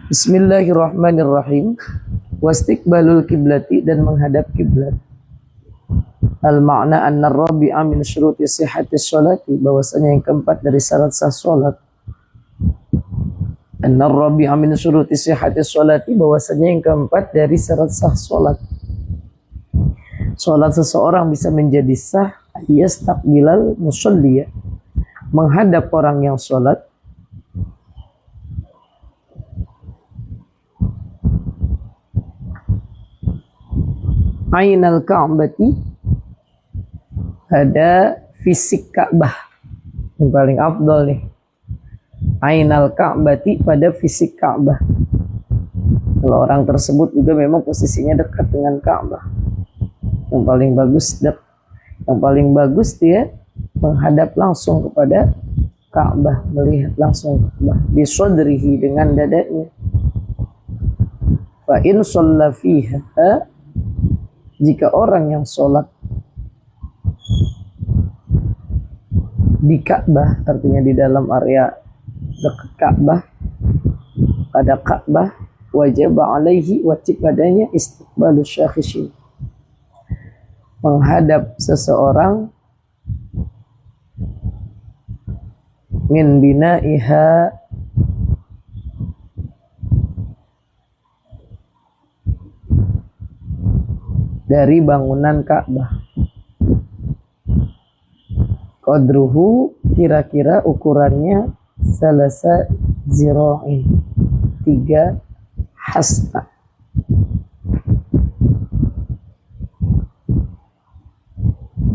Bismillahirrahmanirrahim. Wastiqbalul kiblati, dan menghadap kiblat. Al makna anna rabi'a min syuruti sihhatis sholati, bahwasanya yang keempat dari syarat sah salat. Anna rabi'a min syuruti sihhatis sholati, bahwasanya yang keempat dari syarat sah salat. Salat seseorang bisa menjadi sah yastaqbilal musalli, menghadap orang yang salat, ainal ka'bati, pada fisik Ka'bah. Yang paling afdal nih, ainal ka'bati, pada fisik Ka'bah. Kalau orang tersebut juga memang posisinya dekat dengan Ka'bah, yang paling bagus dia menghadap langsung kepada Ka'bah, melihat langsung Ka'bah, bisodrihi, dengan dadanya. Fa in shalla fiha, jika orang yang sholat di Ka'bah, artinya di dalam area dekat Ka'bah, pada Ka'bah, wajib alaihi, wajib padanya istiqbalus syakhishin, menghadap seseorang, min bina'iha, dari bangunan Ka'bah. Qadruhu, kira-kira ukurannya, salasa zira'in, 3 hasta.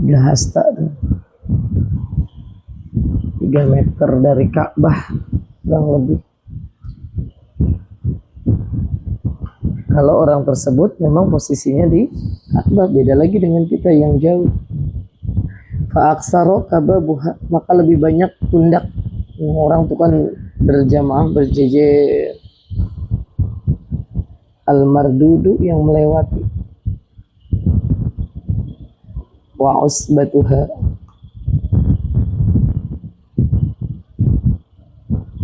3 hasta, 3 meter dari Ka'bah, kurang lebih. Kalau orang tersebut memang posisinya di Ka'bah, beda lagi dengan kita yang jauh. Fa'aksaro kababuha, maka lebih banyak pundak. Orang itu kan berjamaah, berjejer. Al-mardudu, yang melewati. Wa usbatuha,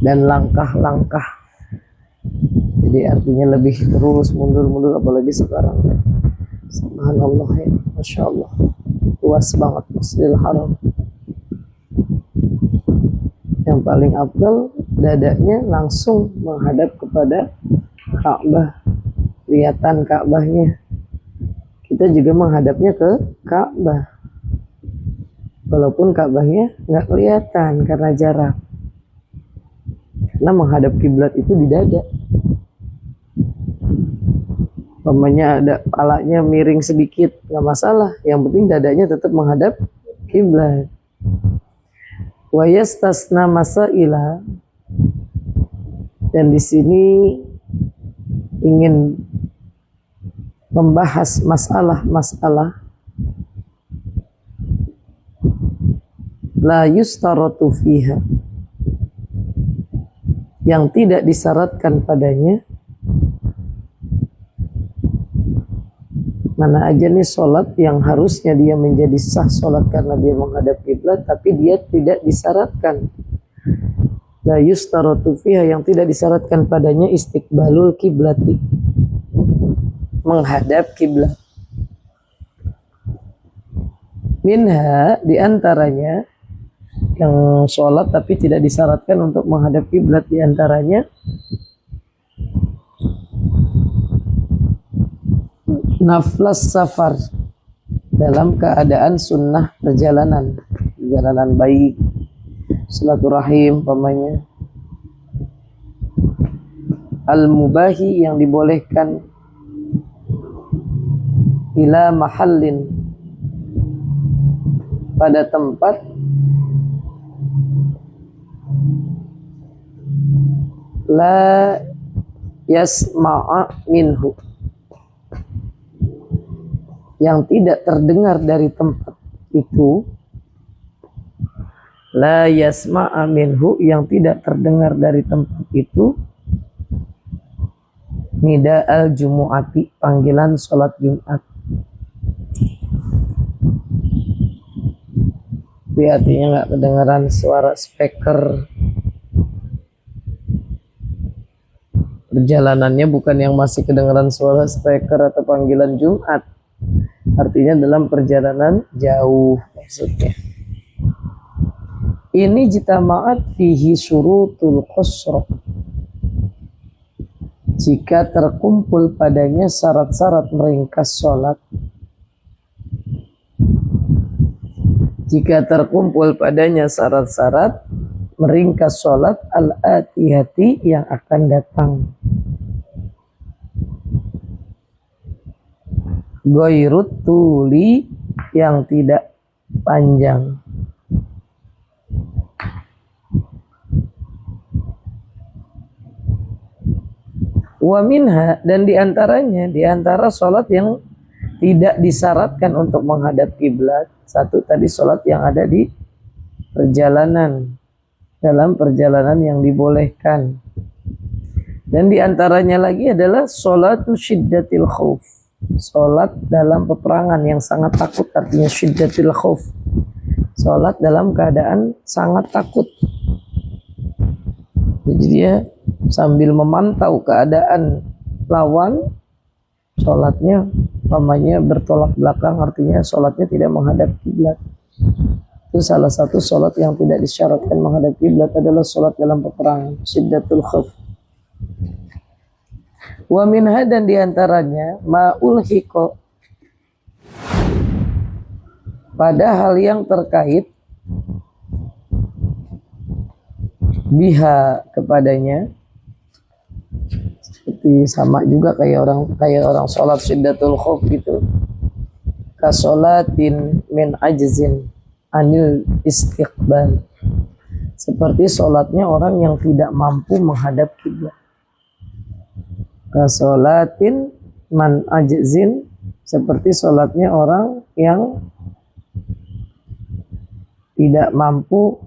dan langkah-langkah. Jadi artinya lebih terus mundur-mundur, apalagi sekarang. Subhanallah, ya, Masya Allah, luas banget Masjidil Haram. Yang paling afdal, dadanya langsung menghadap kepada Ka'bah, kelihatan Ka'bahnya. Kita juga menghadapnya ke Ka'bah, walaupun Ka'bahnya nggak kelihatan karena jarak. Karena menghadap kiblat itu di dada. Umpamanya ada palanya miring sedikit, nggak masalah. Yang penting dadanya tetap menghadap kiblat. Wa yastasna masaila, dan di sini ingin membahas masalah-masalah la yustaratu fiha, yang tidak disyaratkan padanya. Mana aja nih sholat yang harusnya dia menjadi sah sholat karena dia menghadap kiblat, tapi dia tidak disyaratkan. La yustaratu fiha, yang tidak disyaratkan padanya, istiqbalul kiblati, menghadap kiblat. Minha, diantaranya yang sholat tapi tidak disyaratkan untuk menghadap kiblat, diantaranya naflas safar, dalam keadaan sunnah perjalanan baik, silaturahim umpamanya. Al-mubahi, yang dibolehkan, ila mahallin, pada tempat, la yasma'a minhu, yang tidak terdengar dari tempat itu. La yasma'a minhu, yang tidak terdengar dari tempat itu. Nida al-jumu'ati, panggilan sholat Jumat. Itu artinya nggak kedengaran suara speaker Perjalanannya bukan yang masih kedengaran suara speaker atau panggilan Jumat. Artinya dalam perjalanan jauh maksudnya. Ini jitama'at fihi surutul qasr. Jika terkumpul padanya syarat-syarat meringkas sholat. Jika terkumpul padanya syarat-syarat meringkas sholat al-atihati yang akan datang. Ghairut tuli yang tidak panjang. Wa minha, dan diantaranya, diantara sholat yang tidak disyaratkan untuk menghadap kiblat. Satu tadi sholat yang ada di perjalanan, dalam perjalanan yang dibolehkan. Dan diantaranya lagi adalah sholatu syiddatil khauf. Sholat dalam peperangan yang sangat takut, artinya syiddatil khauf. Sholat dalam keadaan sangat takut. Jadi dia sambil memantau keadaan lawan, sholatnya namanya bertolak belakang, artinya sholatnya tidak menghadap kiblat. Itu salah satu sholat yang tidak disyaratkan menghadap kiblat adalah sholat dalam peperangan, syiddatul khauf. Wa minha, dan diantaranya ma'ul hiko, pada hal yang terkait biha kepadanya, seperti sama juga kayak orang sholat syiddatul khauf gitu, kasolatin min ajzin anil istiqbal, seperti sholatnya orang yang tidak mampu menghadap kiblat. Kasolatin man ajzin, seperti sholatnya orang yang tidak mampu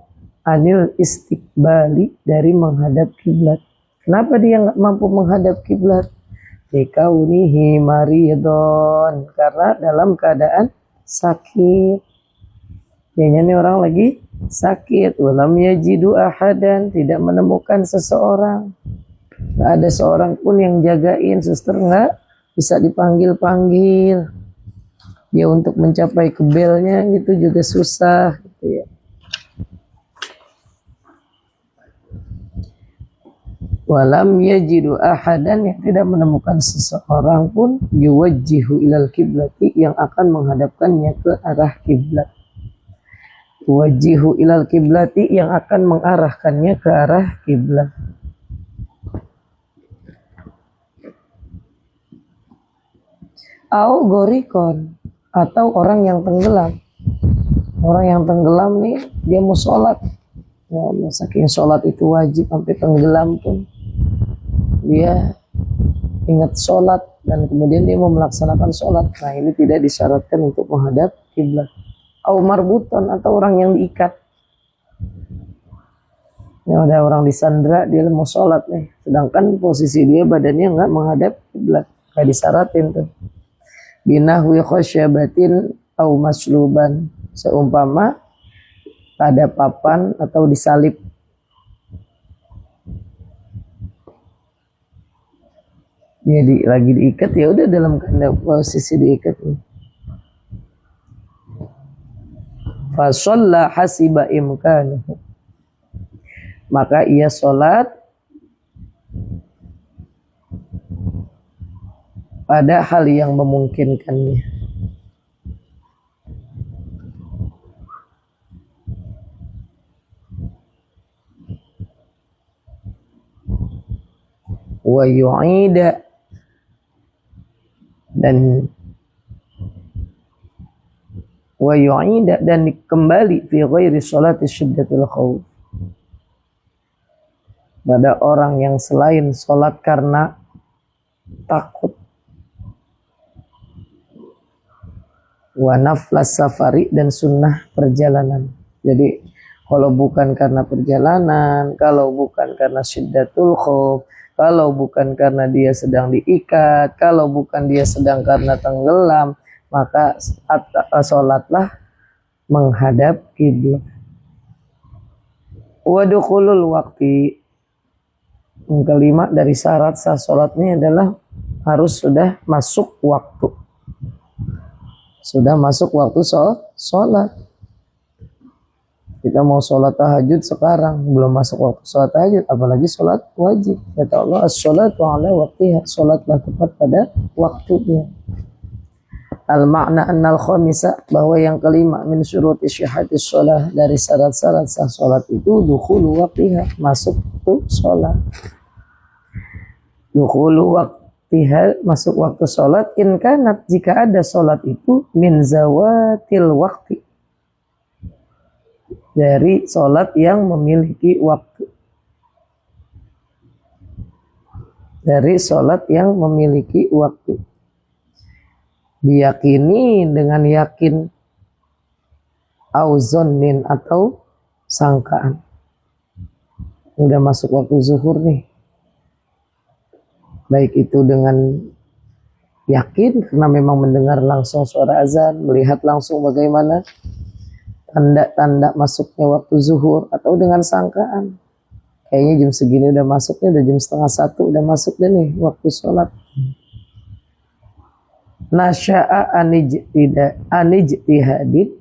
anil istiqbali, dari menghadap kiblat. Kenapa dia nggak mampu menghadap kiblat? Dikaunihi maridon, karena dalam keadaan sakit. Kayaknya ini orang lagi sakit. Walam yajidu ahadan, tidak menemukan seseorang. Nggak ada seorang pun yang jagain, suster nggak bisa dipanggil-panggil. Dia untuk mencapai ke belnya gitu juga susah gitu ya. Walam yajidu ahadan, yang tidak menemukan seseorang pun yuwajjihu ilal kiblati, yang akan menghadapkannya ke arah kiblat. Wajihu ilal kiblati, yang akan mengarahkannya ke arah kiblat. Au gorikon, atau orang yang tenggelam. Orang yang tenggelam nih, dia mau sholat. Ya, saking sholat itu wajib sampai tenggelam pun dia ingat sholat dan kemudian dia mau melaksanakan sholat. Nah, ini tidak disyaratkan untuk menghadap kiblat. Au marbuton, atau orang yang diikat. Ya, ada orang disandra, dia mau sholat nih, sedangkan posisi dia badannya nggak menghadap kiblat, nggak disyaratin tuh. Binahwi khosyabatin au masluban, seumpama ada papan atau disalib. Dia lagi diikat, ya udah dalam posisi diikat. Fa shalla hasiba imkanuhu, maka ia sholat pada hal yang memungkinkannya. Wa yu'ida, dan kembali fi ghairi sholati syiddatil khauf, pada orang yang selain sholat karena takut. Wa naflas safari, dan sunnah perjalanan. Jadi kalau bukan karena perjalanan, kalau bukan karena syiddatul khauf, kalau bukan karena dia sedang diikat, kalau bukan dia sedang karena tenggelam, maka sholatlah menghadap kiblat. Wa dukhulul waqti, Yang kelima dari syarat sah sholatnya adalah harus sudah masuk waktu. Sudah masuk waktu sholat. Kita mau sholat tahajud sekarang, belum masuk waktu sholat tahajud, apalagi sholat wajib. Kata Allah, as-sholatu ala waktiha, sholatlah tepat pada waktunya. Al-makna annal khamisa, bahwa yang kelima min syuruti syihatis sholah, dari syarat-syarat sah sholat itu dukhulu waktiha, masuk waktu sholat. Dukhulu waktiha, masuk waktu sholat, in kanat, jika ada sholat itu min zawatil wakti, dari sholat yang memiliki waktu. Dari sholat yang memiliki waktu. Diyakini dengan yakin, auzonnin, atau sangkaan. Udah masuk waktu zuhur nih. Baik itu dengan yakin karena memang mendengar langsung suara azan, melihat langsung bagaimana tanda-tanda masuknya waktu zuhur, atau dengan sangkaan. Kayaknya jam segini udah masuknya, udah jam 12:30 udah masuk deh nih waktu sholat. Nasya'a anijtihadid,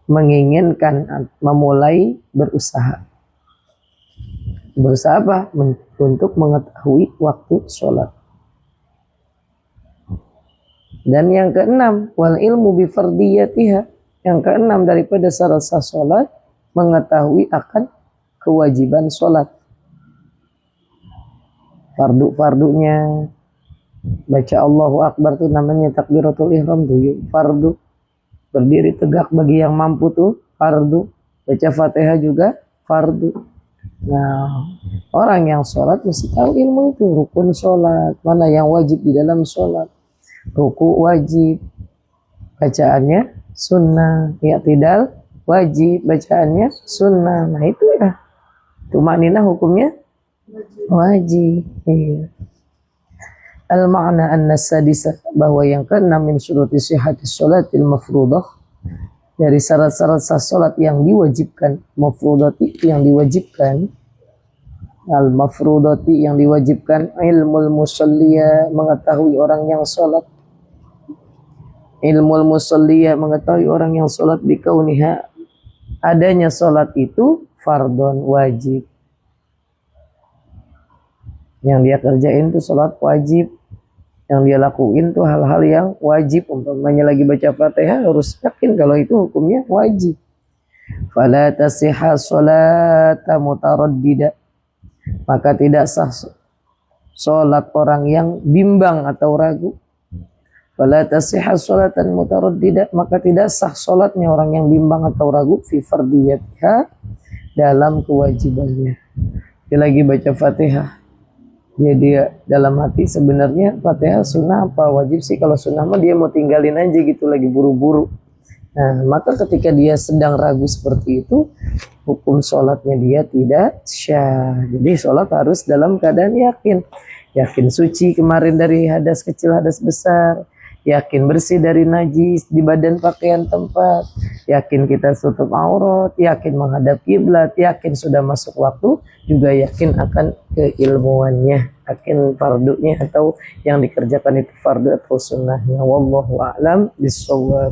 menginginkan memulai berusaha. Berusaha apa? Untuk mengetahui waktu sholat. Dan yang keenam, wal ilmu bifardiyatiha, yang keenam daripada syarat sah sholat, mengetahui akan kewajiban sholat. Fardu-fardunya, baca Allahu Akbar tuh namanya takbiratul ihram tuh, fardu. Berdiri tegak bagi yang mampu tuh fardu. Baca Fatihah juga fardu. Nah, orang yang sholat mesti tahu ilmu itu, rukun sholat, mana yang wajib di dalam sholat. Ruku wajib, bacaannya sunnah, i'tidal wajib, bacaannya sunnah. Nah itu ya, tumaninah hukumnya wajib. Iya. Al-ma'na an-sadisa, bahwa yang keenam min syuruti sihhatis sholatil mafruḍah, dari syarat-syarat sah sholat yang diwajibkan, mafrudati yang diwajibkan, al-mafrudati yang diwajibkan, ilmul musalliya, mengetahui orang yang sholat, ilmul musalliya, mengetahui orang yang sholat, bikauniha, adanya sholat itu fardhon, wajib. Yang dia kerjain itu sholat wajib, yang dia lakuin tuh hal-hal yang wajib. Umpamanya lagi baca Fatihah, harus yakin kalau itu hukumnya wajib. Fala tasihha sholata mutaraddida, maka tidak sah sholat orang yang bimbang atau ragu. Fala tasihha sholatan mutaraddida, maka tidak sah sholatnya orang yang bimbang atau ragu fi fardiyatiha, dalam kewajibannya. Dia lagi baca Fatihah, dia dalam hati sebenarnya Fatihah sunnah apa wajib sih? Kalau sunnah mah dia mau tinggalin aja gitu, lagi buru-buru. Nah, maka ketika dia sedang ragu seperti itu, hukum sholatnya dia tidak syah. Jadi sholat harus dalam keadaan yakin. Yakin suci kemarin dari hadas kecil, hadas besar. Yakin bersih dari najis di badan pakaian tempat. Yakin kita tutup aurat. Yakin menghadap kiblat. Yakin sudah masuk waktu. Juga yakin akan keilmuannya. Yakin fardunya atau yang dikerjakan itu fardu atau sunnahnya. Wallahu a'lam bishawab.